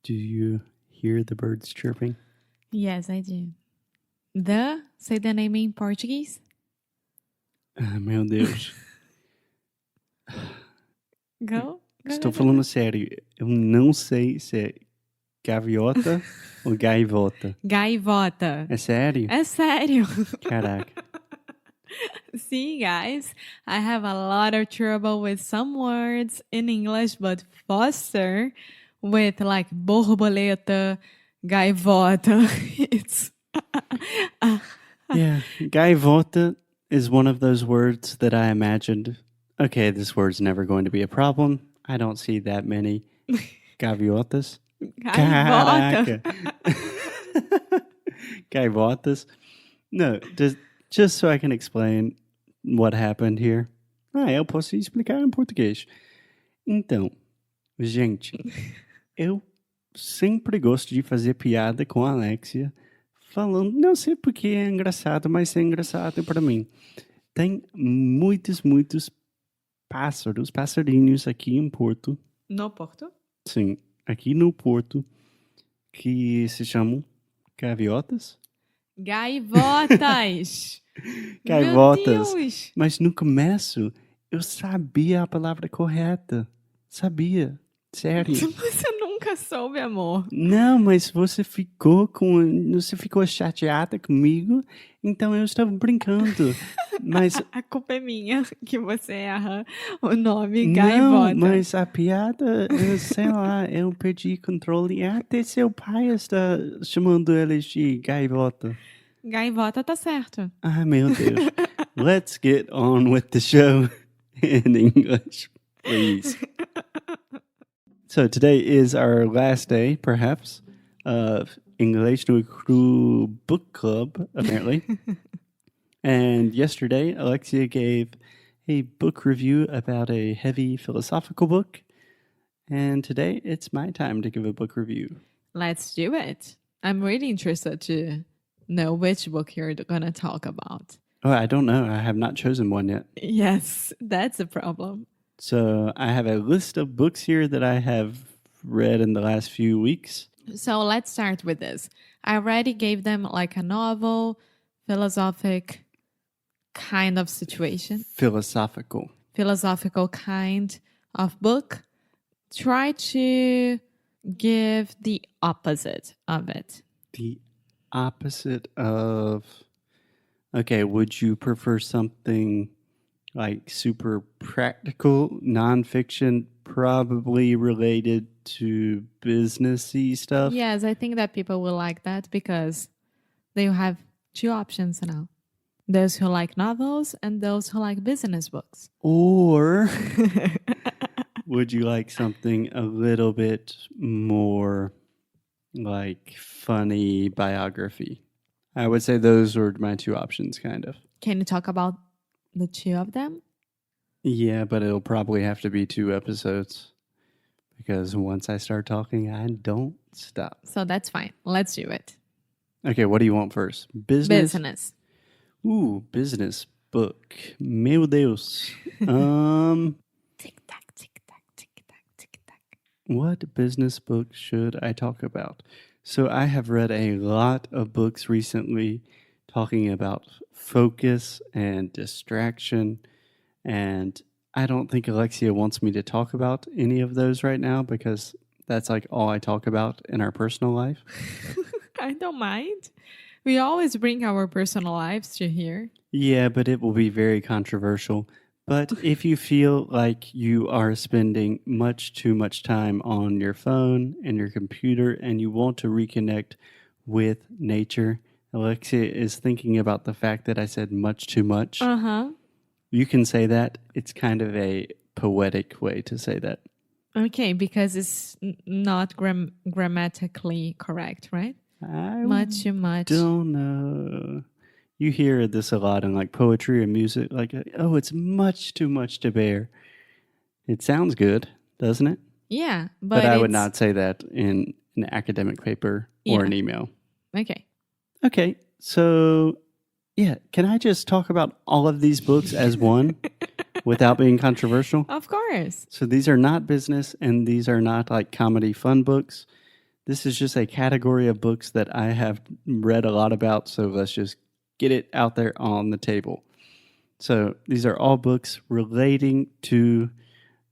Do you hear the birds chirping? Yes, I do. Say the name in Portuguese. Ah, meu Deus. Go. Estou falando sério. Eu não sei se é gaviota ou gaivota. Gaivota. É sério? É sério. Caraca. See, guys, I have a lot of trouble with some words in English, but faster with like borboleta, gaivota. It's Yeah, gaivota is one of those words that I imagined. Okay, this word's never going to be a problem. I don't see that many gaviotas. gaivota. Caraca. Gaivotas. No, just so I can explain what happened here. Eu posso explicar em português. Então, gente, eu sempre gosto de fazer piada com a Alexia, falando, não sei porque é engraçado, mas é engraçado para mim. Tem muitos pássaros, passarinhos aqui em Porto. No Porto? Sim, aqui no Porto, que se chamam gaviotas. Gaivotas! Gaivotas. Meu Deus! Mas no começo, eu sabia a palavra correta. Sabia. Sério. Você nunca soube, amor. Não, mas você ficou chateada comigo, então eu estava brincando. Mas A culpa é minha que você erra o nome gaivota. não, mas a piada, sei lá, eu perdi controle. Até seu pai está chamando eles de gaivota. Gaivota tá certo. Ah, meu Deus. Let's get on with the show in English, please. So today is our last day, perhaps, of Inglês no Cru Book Club, apparently. And yesterday, Alexia gave a book review about a heavy philosophical book. And today, it's my time to give a book review. Let's do it. I'm really interested to know which book you're going to talk about. Oh, I don't know. I have not chosen one yet. Yes, that's a problem. So I have a list of books here that I have read in the last few weeks. So let's start with this. I already gave them like a novel, philosophic kind of situation. Philosophical Kind of book. Try to give the opposite of it. The opposite of... Okay, would you prefer something like super practical, nonfiction, probably related to businessy stuff? Yes, I think that people will like that because they have two options now. Those who like novels and those who like business books. Or would you like something a little bit more like funny biography? I would say those are my two options, kind of. Can you talk about the two of them? Yeah, but it'll probably have to be 2 episodes because once I start talking, I don't stop. So that's fine. Let's do it. Okay, what do you want first? Business? Business. Ooh, business book. Meu Deus. Tick-tack, tick-tack, tick-tack, tick-tack. What business book should I talk about? So I have read a lot of books recently talking about focus and distraction. And I don't think Alexia wants me to talk about any of those right now because that's like all I talk about in our personal life. I don't mind. We always bring our personal lives to here. Yeah, but it will be very controversial. But if you feel like you are spending much too much time on your phone and your computer and you want to reconnect with nature, Alexia is thinking about the fact that I said much too much. Uh-huh. You can say that. It's kind of a poetic way to say that. Okay, because it's not grammatically correct, right? Much too much. Don't know. You hear this a lot in like poetry or music, like, oh, it's much too much to bear. It sounds good, doesn't it? Yeah, but I would not say that in an academic paper or an email. Okay, so yeah, can I just talk about all of these books as one without being controversial? Of course. So these are not business and these are not like comedy fun books. This is just a category of books that I have read a lot about, so let's just get it out there on the table. So these are all books relating to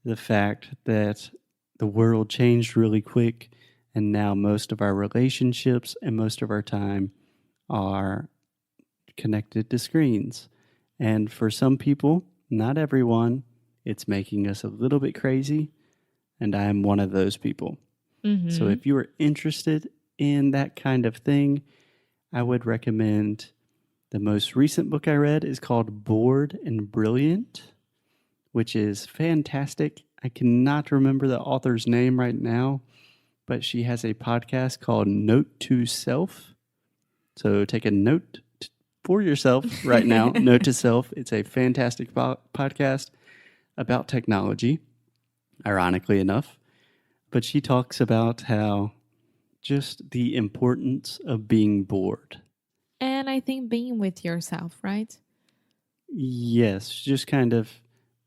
the fact that the world changed really quick, and now most of our relationships and most of our time are connected to screens. And for some people, not everyone, it's making us a little bit crazy, and I am one of those people. So if you are interested in that kind of thing, I would recommend the most recent book I read is called Bored and Brilliant, which is fantastic. I cannot remember the author's name right now, but she has a podcast called Note to Self. So take a note for yourself right now. Note to Self. It's a fantastic podcast about technology, ironically enough. But she talks about how just the importance of being bored. And I think being with yourself, right? Yes, just kind of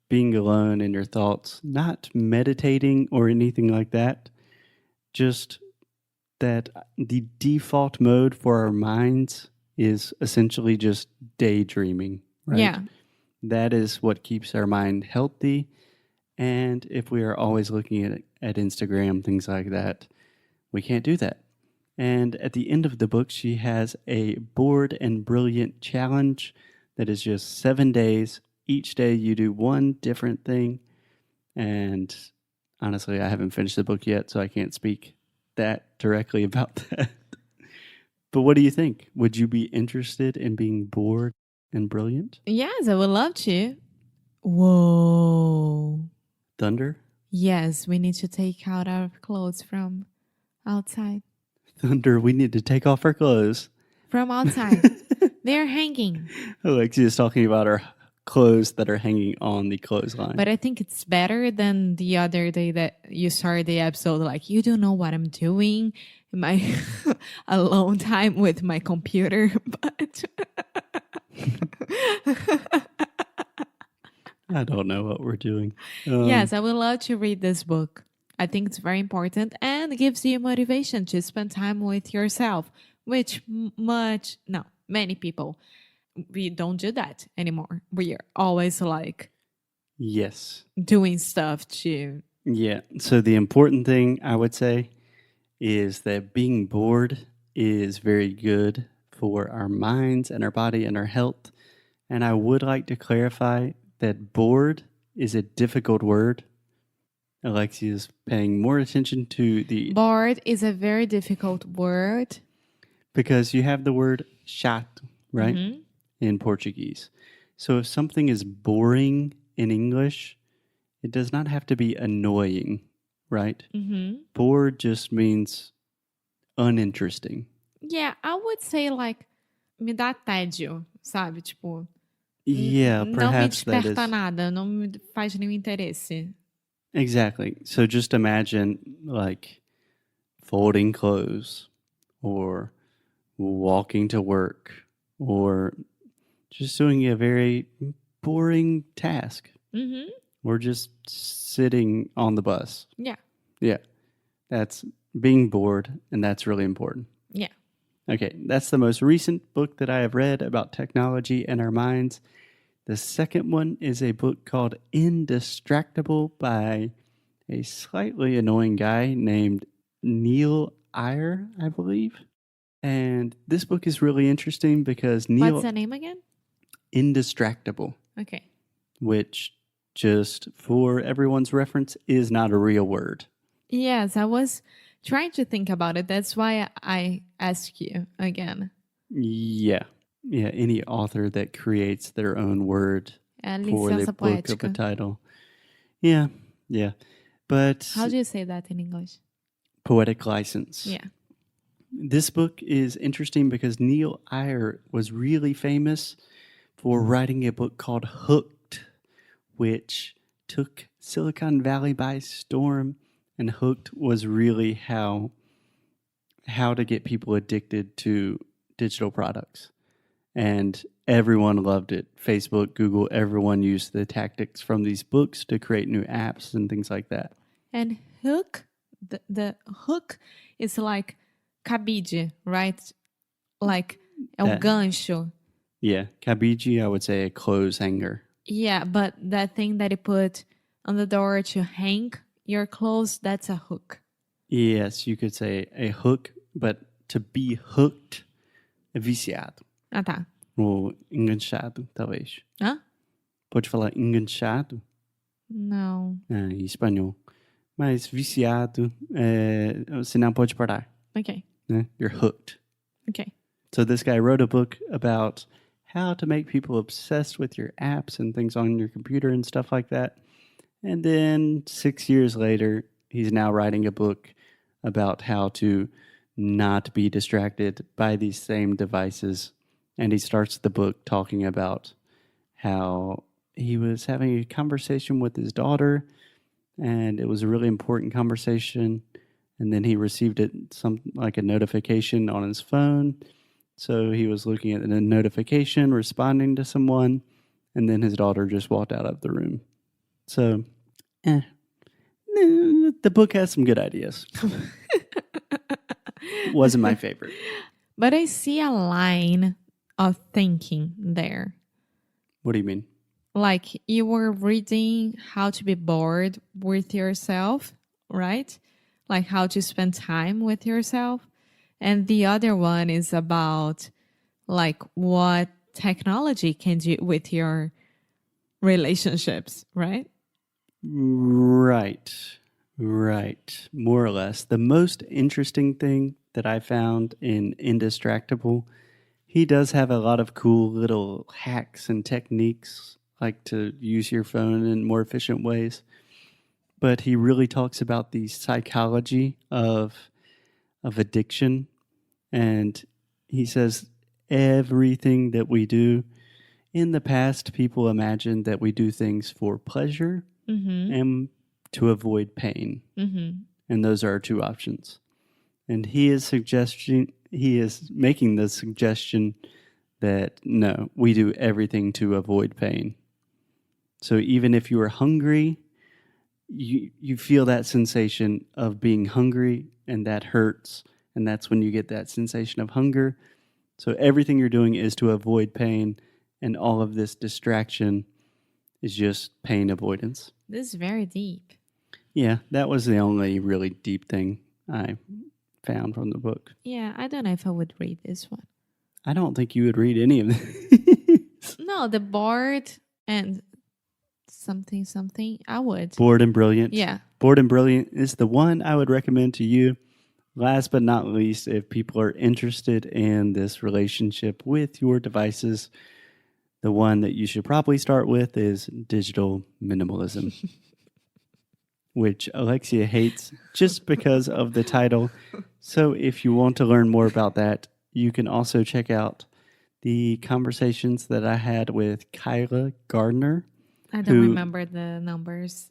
being alone in your thoughts, not meditating or anything like that. Just that the default mode for our minds is essentially just daydreaming, right? Yeah. That is what keeps our mind healthy. And if we are always looking at Instagram, things like that, we can't do that. And at the end of the book, she has a Bored and Brilliant challenge that is just 7 days. Each day you do one different thing. And honestly, I haven't finished the book yet, so I can't speak that directly about that. But what do you think? Would you be interested in being bored and brilliant? Yes, I would love to. Whoa. Thunder? Yes, we need to take out our clothes from outside. Thunder, we need to take off our clothes. From outside. They're hanging. Alexia is talking about our clothes that are hanging on the clothesline. But I think it's better than the other day that you started the episode like, you don't know what I'm doing in my alone time with my computer. But I don't know what we're doing. Yes, I would love to read this book. I think it's very important and gives you motivation to spend time with yourself, which many people, we don't do that anymore. We are always like Yes. doing stuff to... Yeah. So the important thing I would say is that being bored is very good for our minds and our body and our health. And I would like to clarify that bored is a difficult word. Alexia is paying more attention to the... Bored is a very difficult word. Because you have the word chato, right? In Portuguese. So if something is boring in English, it does not have to be annoying, right? Bored just means uninteresting. Yeah, I would say like, me dá tédio, sabe? Tipo, Yeah, não me perhaps that desperta is... nada, não me faz nenhum interesse. Exactly. So just imagine like folding clothes or walking to work or just doing a very boring task or just sitting on the bus. Yeah. Yeah. That's being bored, and that's really important. Yeah. Okay, that's the most recent book that I have read about technology and our minds. The second one is a book called Indistractable by a slightly annoying guy named Neil Eyre, I believe. And this book is really interesting because Neil... What's the name again? Indistractable. Okay. Which, just for everyone's reference, is not a real word. Yes, I was trying to think about it. That's why I asked you again. Yeah. Yeah, any author that creates their own word for the Licença book of a poética. title. Yeah, yeah. But How do you say that in English? poetic license. Yeah. This book is interesting because Neil Eyre was really famous for writing a book called Hooked, which took Silicon Valley by storm. And Hooked was really how to get people addicted to digital products. And everyone loved it. Facebook, Google, everyone used the tactics from these books to create new apps and things like that. And hook The hook is like cabide, right? Like el gancho. Yeah, cabide, I would say a clothes hanger. Yeah, but that thing that you put on the door to hang your clothes, that's a hook. Yes, you could say a hook, but to be hooked, é viciado. Ah, tá. Ou enganchado, talvez. Hã? Pode falar enganchado? Não. Em espanhol. Mas viciado, senão pode parar. Okay. Né? You're hooked. Okay. So this guy wrote a book about how to make people obsessed with your apps and things on your computer and stuff like that. And then 6 years later, he's now writing a book about how to not be distracted by these same devices. And he starts the book talking about how he was having a conversation with his daughter, and it was a really important conversation. And then he received a notification on his phone. So he was looking at the notification, responding to someone, and then his daughter just walked out of the room. So, the book has some good ideas. Wasn't my favorite. But I see a line of thinking there. What do you mean? Like you were reading how to be bored with yourself, right? Like how to spend time with yourself. And the other one is about like what technology can do with your relationships, right? Right. More or less. The most interesting thing that I found in Indistractable, he does have a lot of cool little hacks and techniques, like to use your phone in more efficient ways. But he really talks about the psychology of addiction. And he says everything that we do, in the past, people imagined that we do things for pleasure and to avoid pain. And those are our two options. And he is making the suggestion that no, we do everything to avoid pain. So even if you are hungry, you feel that sensation of being hungry, and that hurts, and that's when you get that sensation of hunger. So everything you're doing is to avoid pain, and all of this distraction is just pain avoidance. This is very deep. Yeah, that was the only really deep thing I found from the book. Yeah, I don't know if I would read this one. I don't think you would read any of this. No, the bored and something, I would. Bored and Brilliant. Yeah. Bored and Brilliant is the one I would recommend to you. Last but not least, if people are interested in this relationship with your devices, the one that you should probably start with is digital minimalism, which Alexia hates just because of the title. So if you want to learn more about that, you can also check out the conversations that I had with Kyla Gardner. I don't remember the numbers.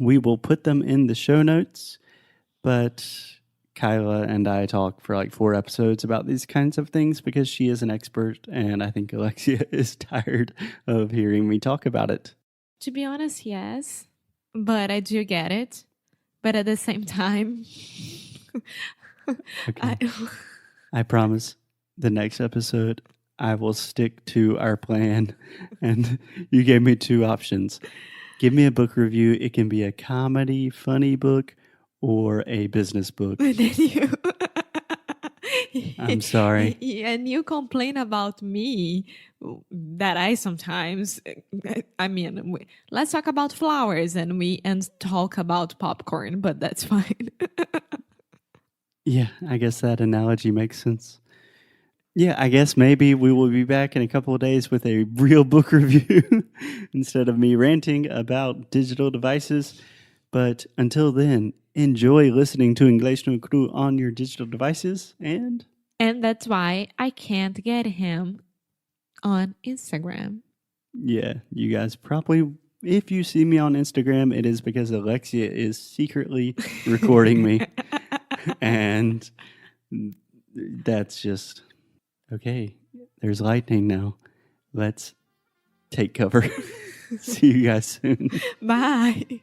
We will put them in the show notes, but Kyla and I talk for like 4 episodes about these kinds of things because she is an expert, and I think Alexia is tired of hearing me talk about it. To be honest, yes, but I do get it. But at the same time, okay. I promise the next episode I will stick to our plan. And you gave me 2 options. Give me a book review. It can be a comedy, funny book, or a business book. And then I'm sorry. And you complain about me that I sometimes, let's talk about flowers and talk about popcorn, but that's fine. Yeah, I guess that analogy makes sense. Yeah, I guess maybe we will be back in a couple of days with a real book review instead of me ranting about digital devices. But until then, enjoy listening to Inglês no Cru on your digital devices. And that's why I can't get him on Instagram. Yeah, you guys probably, if you see me on Instagram, it is because Alexia is secretly recording me. And that's just... Okay, there's lightning now. Let's take cover. See you guys soon. Bye.